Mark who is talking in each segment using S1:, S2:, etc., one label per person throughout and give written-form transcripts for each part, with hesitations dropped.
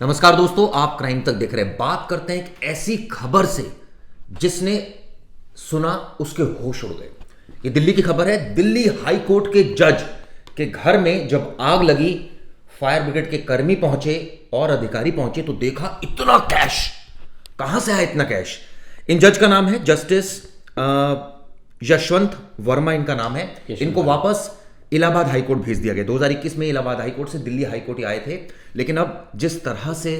S1: नमस्कार दोस्तों, आप क्राइम तक देख रहे हैं। बात करते हैं एक ऐसी खबर से जिसने सुना उसके होश उड़ गए। ये दिल्ली की खबर है। दिल्ली हाई कोर्ट के जज के घर में जब आग लगी, फायर ब्रिगेड के कर्मी पहुंचे और अधिकारी पहुंचे तो देखा इतना कैश। कहां से आया इतना कैश? इन जज का नाम है जस्टिस यशवंत वर्मा, इनका नाम है। इनको वापस इलाहाबाद हाईकोर्ट भेज दिया गया। 2021 में इलाहाबाद हाईकोर्ट से दिल्ली हाईकोर्ट आए थे, लेकिन अब जिस तरह से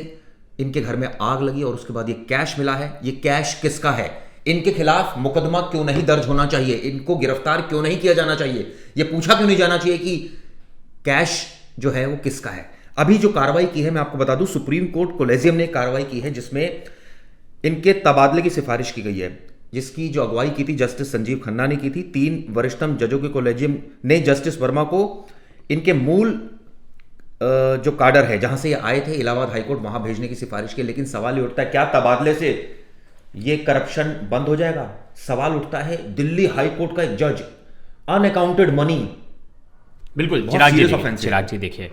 S1: इनके घर में आग लगी और उसके बाद ये कैश मिला है, ये कैश किसका है? इनके खिलाफ मुकदमा क्यों नहीं दर्ज होना चाहिए? इनको गिरफ्तार क्यों नहीं किया जाना चाहिए? ये पूछा क्यों नहीं जाना चाहिए कि कैश जो है वो किसका है? अभी जो कार्रवाई की है मैं आपको बता दूं, सुप्रीम कोर्ट कोलेजियम ने कार्रवाई की है जिसमें इनके तबादले की सिफारिश की गई है, जिसकी जो अगुवाई की थी जस्टिस संजीव खन्ना ने की थी। 3 वरिष्ठतम जजों के कोलेजियम ने जस्टिस वर्मा को इनके मूल जो काडर है जहां से ये आए थे इलाहाबाद हाईकोर्ट, वहां भेजने की सिफारिश की। लेकिन सवाल ये उठता है, क्या तबादले से ये करप्शन बंद हो जाएगा? सवाल उठता है। दिल्ली हाईकोर्ट का एक जज, अनअकाउंटेड मनी।
S2: बिल्कुल चिराग जी देखिए,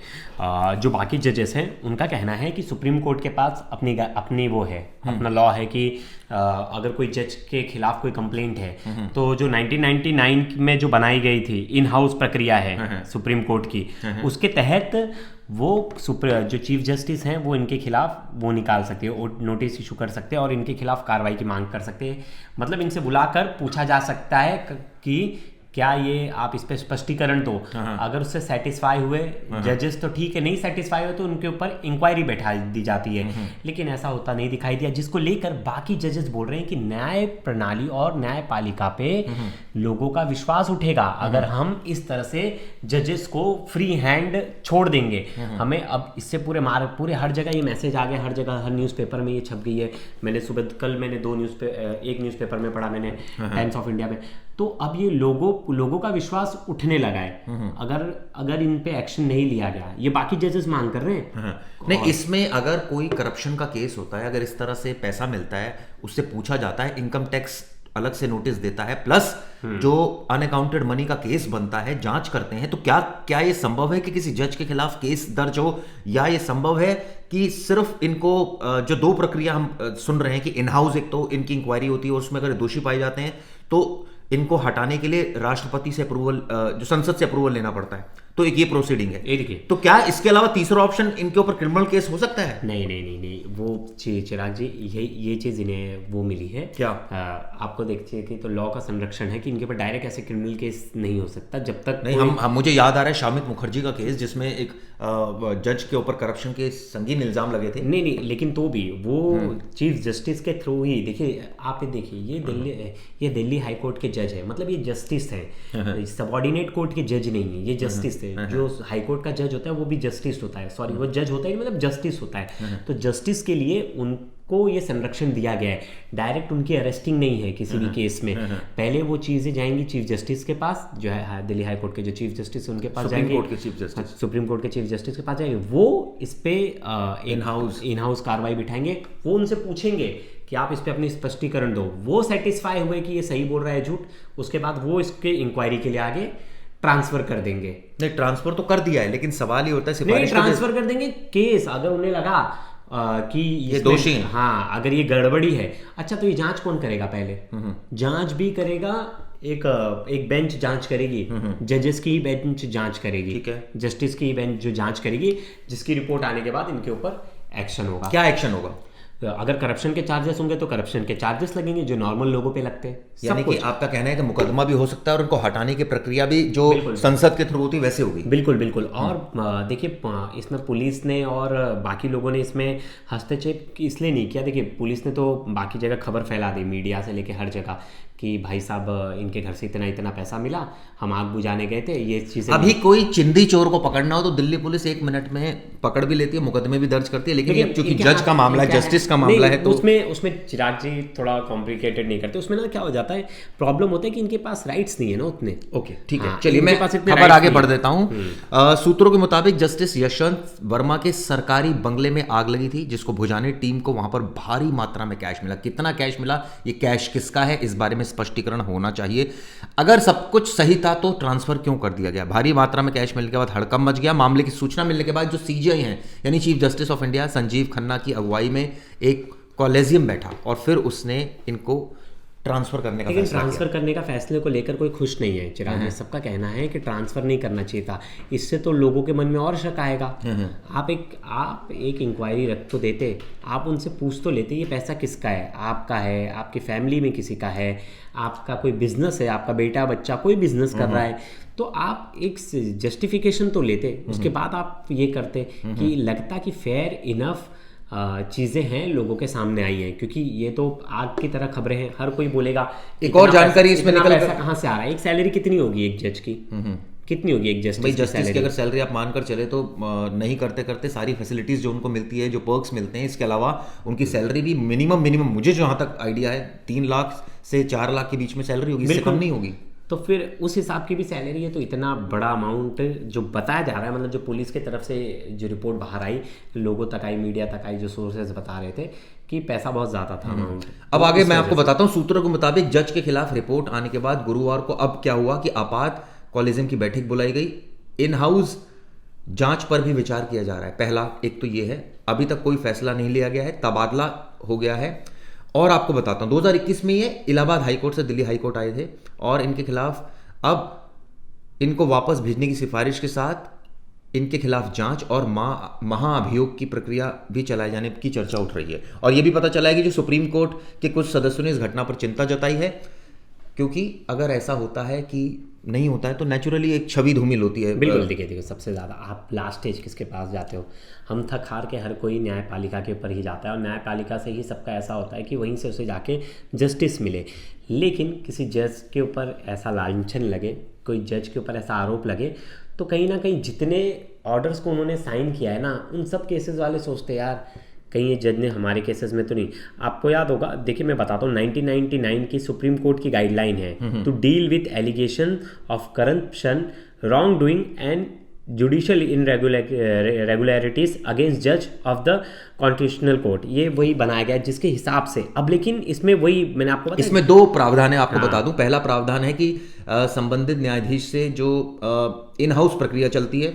S2: जो बाकी जजेस हैं उनका कहना है कि सुप्रीम कोर्ट के पास अपनी वो है, अपना लॉ है कि अगर कोई जज के खिलाफ कोई कंप्लेंट है तो जो 1999 में जो बनाई गई थी इन हाउस प्रक्रिया है सुप्रीम कोर्ट की, उसके तहत वो जो चीफ जस्टिस हैं वो इनके खिलाफ वो निकाल सकते हैं, नोटिस इशू कर सकते हैं और इनके खिलाफ कार्रवाई की मांग कर सकते हैं। मतलब इनसे बुलाकर पूछा जा सकता है कि क्या ये आप इस पे स्पष्टीकरण दो। अगर उससे सेटिस्फाई हुए जजेस तो ठीक है, नहीं सेटिस्फाई हुए तो उनके ऊपर इंक्वायरी बैठा दी जाती है। लेकिन ऐसा होता नहीं दिखाई दिया, जिसको लेकर बाकी जजेस बोल रहे हैं कि न्याय प्रणाली और न्यायपालिका पे लोगों का विश्वास उठेगा अगर हम इस तरह से जजेस को फ्री हैंड छोड़ देंगे। हमें अब इससे पूरे हर जगह ये मैसेज आ गया, हर जगह हर न्यूज़पेपर में ये छप गई है। मैंने कल मैंने एक न्यूज़पेपर में पढ़ा, मैंने टाइम्स ऑफ इंडिया में। तो अब ये लोगों का विश्वास उठने लगा है अगर इन पे एक्शन नहीं लिया गया। ये बाकी जजेस मांग कर रहे हैं।
S1: नहीं, इसमें अगर कोई करप्शन का केस होता है, अगर इस तरह से पैसा मिलता है, उससे पूछा जाता है, इनकम टैक्स अलग से नोटिस देता है, प्लस जो अनअकाउंटेड मनी का केस बनता है, जांच करते हैं, तो क्या ये संभव है कि किसी जज के खिलाफ केस दर्ज हो? या ये संभव है कि सिर्फ इनको जो 2 प्रक्रिया हम सुन रहे हैं कि इन हाउस, एक तो इनकी इंक्वायरी होती है और उसमें अगर दोषी पाए जाते हैं तो इनको हटाने के लिए राष्ट्रपति से अप्रूवल, जो संसद से अप्रूवल लेना पड़ता है, तो एक ये प्रोसीडिंग है।
S2: देखिए,
S1: तो क्या इसके अलावा तीसरा ऑप्शन इनके ऊपर क्रिमिनल केस हो सकता है?
S2: नहीं, वो चिराग जी ये चीज इन्हें वो मिली है
S1: क्या?
S2: आपको देखिए कि तो लॉ का संरक्षण है कि इनके ऊपर डायरेक्ट ऐसे क्रिमिनल केस नहीं हो सकता जब तक
S1: नहीं। हम मुझे याद आ रहा है शामित मुखर्जी का केस, जिसमें एक जज के ऊपर करप्शन के संगीन इल्जाम लगे थे।
S2: नहीं, लेकिन तो भी वो चीफ जस्टिस के थ्रू ही, देखिए आप देखिए ये दिल्ली हाई कोर्ट के जज है, मतलब ये जस्टिस है, सबऑर्डिनेट कोर्ट के जज नहीं है, ये जस्टिस है। जो हाई कोर्ट का जज होता है वो भी जस्टिस होता है, सॉरी वो जज होता है मतलब जस्टिस होता है। तो जस्टिस के लिए उनको ये संरक्षण दिया गया है, डायरेक्ट उनकी अरेस्टिंग नहीं है किसी भी केस में। पहले वो चीजें जाएंगी चीफ जस्टिस के पास, जो है दिल्ली हाई कोर्ट के जो चीफ जस्टिस है उनके पास जाएंगे, सुप्रीम कोर्ट के चीफ जस्टिस के पास जाएंगे, वो इस पे इन हाउस कार्रवाई बिठाएंगे। वो उनसे पूछेंगे कि आप इस पे अपनी स्पष्टीकरण दो। वो सेटिस्फाई हुए कि ये सही बोल रहा है झूठ, उसके बाद वो इसके इंक्वायरी के लिए आगे ट्रांसफर कर देंगे।
S1: नहीं, ट्रांसफर तो कर दिया है, लेकिन सवाल ये होता है
S2: नहीं, ट्रांसफर कर देंगे केस अगर उन्हें लगा कि
S1: ये दोषी है।
S2: हाँ, अगर ये गड़बड़ी है। अच्छा, तो ये जांच कौन करेगा? पहले जांच भी करेगा एक बेंच जांच करेगी, जजेस की ही बेंच जांच करेगी, ठीक है, जस्टिस की ही बेंच जो जांच करेगी, जिसकी रिपोर्ट आने के बाद इनके ऊपर एक्शन होगा।
S1: क्या एक्शन होगा?
S2: अगर करप्शन के चार्जेस होंगे तो करप्शन के चार्जेस लगेंगे जो नॉर्मल लोगों पे लगते हैं।
S1: यानी कि आपका कहना है कि मुकदमा भी हो सकता है और उनको हटाने की प्रक्रिया भी जो संसद के थ्रू होती है वैसे होगी।
S2: बिल्कुल। और देखिए, इसमें पुलिस ने और बाकी लोगों ने इसमें हस्तक्षेप इसलिए नहीं किया। देखिए, पुलिस ने तो बाकी जगह खबर फैला दी, मीडिया से लेके हर जगह, कि भाई साहब इनके घर से इतना पैसा मिला, हम आग बुझाने गए थे, ये चीजें।
S1: अभी कोई चिंदी चोर को पकड़ना हो तो दिल्ली पुलिस 1 मिनट में पकड़ भी लेती है, मुकदमे भी दर्ज करती है, लेकिन चूंकि जज का मामला है, जस्टिस का मामला है, तो
S2: उसमें चिराग जी थोड़ा कॉम्प्लिकेटेड नहीं करते। उसमें ना क्या हो जाता है, प्रॉब्लम होता है कि इनके पास राइट्स नहीं है ना उतने।
S1: ओके, ठीक है, चलिए मैं खबर आगे बढ़ देता हूँ। सूत्रों के मुताबिक जस्टिस यशवंत वर्मा के सरकारी बंगले में आग लगी थी, जिसको बुझाने टीम को वहां पर भारी मात्रा में कैश मिला। कितना कैश मिला, ये कैश किसका है, इस बारे में स्पष्टीकरण होना चाहिए। अगर सब कुछ सही था तो ट्रांसफर क्यों कर दिया गया? भारी मात्रा में कैश मिलने के बाद हड़कंप मच गया। मामले की सूचना मिलने के बाद जो सीजीआई हैं यानी chief justice of India Sanjeev Khanna की अगुवाई में एक कॉलेजियम बैठा और फिर उसने इनको ट्रांसफर करने का
S2: लेकिन
S1: फैसला
S2: ट्रांसफर
S1: किया।
S2: करने का फैसले को लेकर कोई खुश नहीं है चिराग में। सबका कहना है कि ट्रांसफर नहीं करना चाहिए था, इससे तो लोगों के मन में और शक आएगा। आप एक इंक्वायरी रख तो देते, आप उनसे पूछ तो लेते ये पैसा किसका है, आपका है, आपकी फैमिली में किसी का है, आपका कोई बिजनेस है, आपका बेटा बच्चा कोई बिजनेस कर रहा है, तो आप एक जस्टिफिकेशन तो लेते, उसके बाद आप ये करते कि लगता कि फेयर इनफ चीज़ें हैं लोगों के सामने आई हैं। क्योंकि ये तो आग की तरह खबरें हैं, हर कोई बोलेगा
S1: एक और जानकारी इसमें निकल
S2: पैसा कहाँ से आ रहा है। एक सैलरी कितनी होगी एक जज की, कितनी होगी एक
S1: जस्टिस की अगर सैलरी आप मानकर चले तो नहीं करते करते सारी फैसिलिटीज जो उनको मिलती है, जो पर्क्स मिलते हैं, इसके अलावा उनकी सैलरी भी मिनिमम मुझे जहाँ तक आइडिया है 3 लाख से 4 लाख के बीच में सैलरी होगी, इससे कम नहीं होगी।
S2: तो फिर उस हिसाब की भी सैलरी है, तो इतना बड़ा अमाउंट जो बताया जा रहा है, मतलब जो पुलिस की तरफ से जो रिपोर्ट बाहर आई, लोगों तक आई, मीडिया तक आई, जो सोर्सेज बता रहे थे कि पैसा बहुत ज़्यादा था अमाउंट।
S1: अब आगे मैं आपको बताता हूँ। सूत्रों के मुताबिक जज के खिलाफ रिपोर्ट आने के बाद गुरुवार को अब क्या हुआ कि आपात कॉलेजियम की बैठक बुलाई गई। इन हाउस जांच पर भी विचार किया जा रहा है। पहला एक तो ये है, अभी तक कोई फैसला नहीं लिया गया है, तबादला हो गया है। और आपको बताता हूँ 2021 में ये इलाहाबाद हाईकोर्ट से दिल्ली हाईकोर्ट आए थे और इनके खिलाफ अब इनको वापस भेजने की सिफारिश के साथ इनके खिलाफ जांच और महाअभियोग की प्रक्रिया भी चलाए जाने की चर्चा उठ रही है। और ये भी पता चला है कि जो सुप्रीम कोर्ट के कुछ सदस्यों ने इस घटना पर चिंता जताई है, क्योंकि अगर ऐसा होता है कि नहीं होता है तो नेचुरली एक छवि धूमिल होती है।
S2: बिल्कुल, देखिए सबसे ज़्यादा आप लास्ट स्टेज किसके पास जाते हो? हम थक हार के हर कोई न्यायपालिका के ऊपर ही जाता है और न्यायपालिका से ही सबका ऐसा होता है कि वहीं से उसे जाके जस्टिस मिले। लेकिन किसी जज के ऊपर ऐसा लांछन लगे, कोई जज के ऊपर ऐसा आरोप लगे, तो कहीं ना कहीं जितने ऑर्डर्स को उन्होंने साइन किया है ना, उन सब केसेस वाले सोचते यार कहीं ये जज ने हमारे केसेस में तो नहीं। आपको याद होगा, देखिए मैं बताता हूँ, 1999 की सुप्रीम कोर्ट की गाइडलाइन है to deal with allegation of corruption, wrong doing and judicial irregularities against जज ऑफ द कॉन्स्टिट्यूशनल कोर्ट। ये वही बनाया गया जिसके हिसाब से अब, लेकिन इसमें वही मैंने आपको बताया,
S1: इसमें 2 प्रावधान है, आपको बता दूं। पहला प्रावधान है कि संबंधित न्यायाधीश से जो इन हाउस प्रक्रिया चलती है,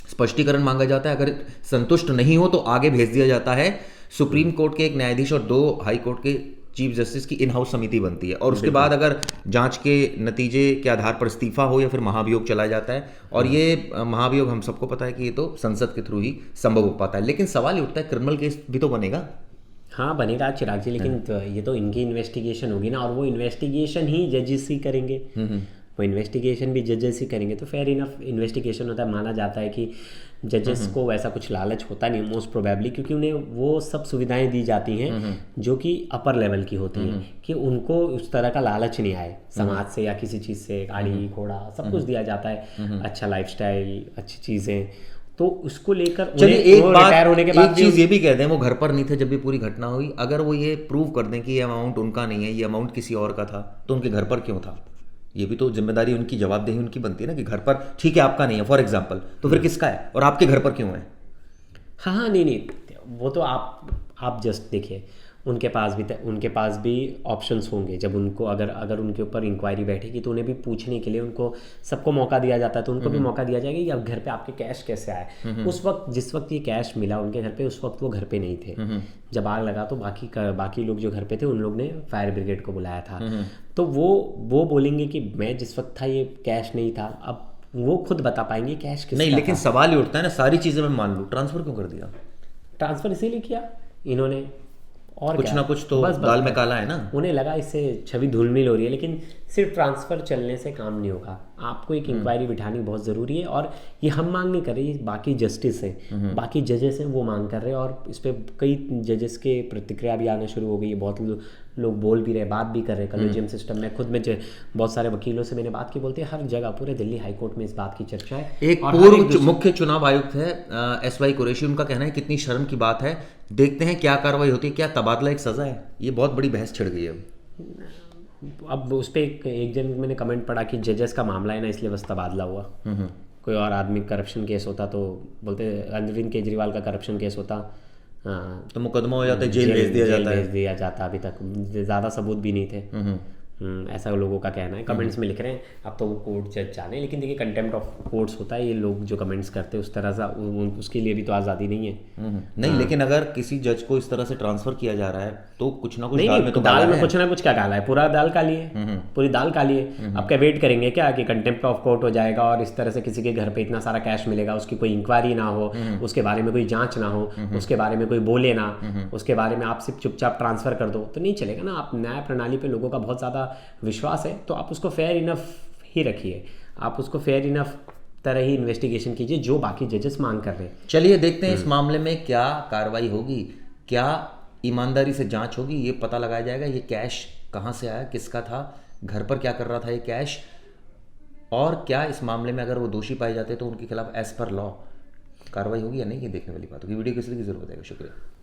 S1: स्पष्टीकरण मांगा जाता है, अगर संतुष्ट नहीं हो तो आगे भेज दिया जाता है। सुप्रीम कोर्ट के एक न्यायाधीश और 2 हाई कोर्ट के चीफ जस्टिस की इन हाउस समिति बनती है और उसके बाद अगर जांच के नतीजे के आधार पर इस्तीफा हो या फिर महाभियोग चलाया जाता है। और ये महाभियोग हम सबको पता है कि ये तो संसद के थ्रू ही संभव हो पाता है। लेकिन सवाल ये उठता है, क्रिमिनल केस भी तो बनेगा।
S2: हाँ बनेगा चिराग जी, लेकिन तो ये तो इनकी इन्वेस्टिगेशन होगी ना, और वो इन्वेस्टिगेशन ही जजेस ही करेंगे, वो इन्वेस्टिगेशन भी जजेस ही करेंगे। तो फेयर इनफ इन्वेस्टिगेशन होता है। माना जाता है कि जजेस को वैसा कुछ लालच होता नहीं मोस्ट प्रोबेबली, क्योंकि उन्हें वो सब सुविधाएं दी जाती हैं जो कि अपर लेवल की होती हैं, कि उनको उस तरह का लालच नहीं आए समाज से या किसी चीज़ से। गाड़ी घोड़ा सब कुछ दिया जाता है, अच्छा लाइफस्टाइल, अच्छी चीज़ें, तो उसको लेकर
S1: चलिए एक बात,
S2: रिटायर होने के बाद
S1: एक चीज़ ये भी कह दें, वो घर पर नहीं थे जब भी पूरी घटना हुई। अगर वो ये प्रूव कर दें कि ये अमाउंट उनका नहीं है, ये अमाउंट किसी और का था, तो उनके घर पर क्यों था? ये भी तो जिम्मेदारी उनकी, जवाबदेही उनकी बनती है ना कि घर पर ठीक है आपका नहीं है फॉर एग्जांपल, तो फिर किसका है और आपके घर पर क्यों है?
S2: हाँ नहीं, वो तो आप जस्ट देखिए, उनके पास भी ऑप्शंस होंगे। जब उनको अगर उनके ऊपर इंक्वायरी बैठेगी तो उन्हें भी पूछने के लिए उनको सबको मौका दिया जाता है, तो उनको भी मौका दिया जाएगा कि अब घर पे आपके कैश कैसे आए। उस वक्त जिस वक्त ये कैश मिला उनके घर पे, उस वक्त वो घर पे नहीं थे। जब आग लगा तो बाकी लोग जो घर पे थे उन लोग ने फायर ब्रिगेड को बुलाया था। तो वो बोलेंगे कि मैं जिस वक्त था ये कैश नहीं था। अब वो खुद बता पाएंगे कैश किसका
S1: नहीं, लेकिन सवाल ये उठता है ना, सारी चीजें मैं मान लूँ, ट्रांसफर क्यों कर दिया?
S2: ट्रांसफर इसीलिए किया इन्होंने, और
S1: कुछ ना कुछ तो दाल में काला है ना।
S2: उन्हें लगा इससे छवि धूलमिल हो रही है, लेकिन सिर्फ ट्रांसफर चलने से काम नहीं होगा। आपको एक इंक्वायरी बिठानी बहुत ज़रूरी है, और ये हम मांग नहीं कर रहे, ये बाकी जस्टिस हैं, बाकी जजेस हैं, वो मांग कर रहे हैं। और इस पर कई जजेस के प्रतिक्रिया भी आना शुरू हो गई है, बहुत लोग बोल भी रहे, बात भी कर रहे हैं कॉलेजियम सिस्टम में। खुद में बहुत सारे वकीलों से मैंने बात की, बोलते हैं हर जगह पूरे दिल्ली हाईकोर्ट में इस बात की चर्चा है।
S1: एक पूर्व मुख्य चुनाव आयुक्त है SY कुरैशी, उनका कहना है कितनी शर्म की बात है, देखते हैं क्या कार्रवाई होती है, क्या तबादला एक सजा है? ये बहुत बड़ी बहस छिड़ गई है।
S2: अब उस पर एक जन मैंने कमेंट पढ़ा कि जजेस का मामला है ना, इसलिए बस तबादला हुआ। कोई और आदमी करप्शन केस होता तो बोलते, अरविंद केजरीवाल का करप्शन केस होता, हाँ,
S1: तो मुकदमा हो जाता है, जेल भेज दिया जाता।
S2: अभी तक ज़्यादा सबूत भी नहीं थे, ऐसा लोगों का कहना है, कमेंट्स में लिख रहे हैं। अब तो वो कोर्ट जज जाने, लेकिन देखिए कंटेम्प्ट ऑफ कोर्ट्स होता है, ये लोग जो कमेंट्स करते हैं उस तरह से उसके लिए भी तो आज़ादी नहीं है।
S1: नहीं, लेकिन अगर किसी जज को इस तरह से ट्रांसफर किया जा रहा है तो कुछ ना कुछ
S2: नहीं,
S1: दाल में तो
S2: दाल
S1: काला
S2: में
S1: है।
S2: कुछ ना कुछ क्या काला है, पूरा दाल काली है, पूरी दाल काली है। अब क्या वेट करेंगे क्या कि कंटेम्प्ट ऑफ कोर्ट हो जाएगा और इस तरह से किसी के घर पे इतना सारा कैश मिलेगा, उसकी कोई इंक्वायरी ना हो, उसके बारे में कोई जांच ना हो, उसके बारे में कोई बोले ना, उसके बारे में आप सिर्फ चुपचाप ट्रांसफर कर दो, तो नहीं चलेगा ना। आप न्याय प्रणाली पे लोगों का बहुत ज़्यादा विश्वास है, तो आप उसको फेयर इनफ ही रखिए, आप उसको फेयर इनफ तरह ही इन्वेस्टिगेशन कीजिए जो बाकी जजेस मांग कर रहे हैं।
S1: चलिए देखते हैं इस मामले में क्या कार्रवाई होगी, क्या ईमानदारी से जांच होगी, ये पता लगाया जाएगा ये कैश कहाँ से आया, किसका था, घर पर क्या कर रहा था ये कैश, और क्या इस मामले में अगर वो दोषी पाए जाते तो उनके खिलाफ एज पर लॉ कार्रवाई होगी या नहीं, ये देखने वाली बात होगी। वीडियो किस लिए की जरूरत है। शुक्रिया।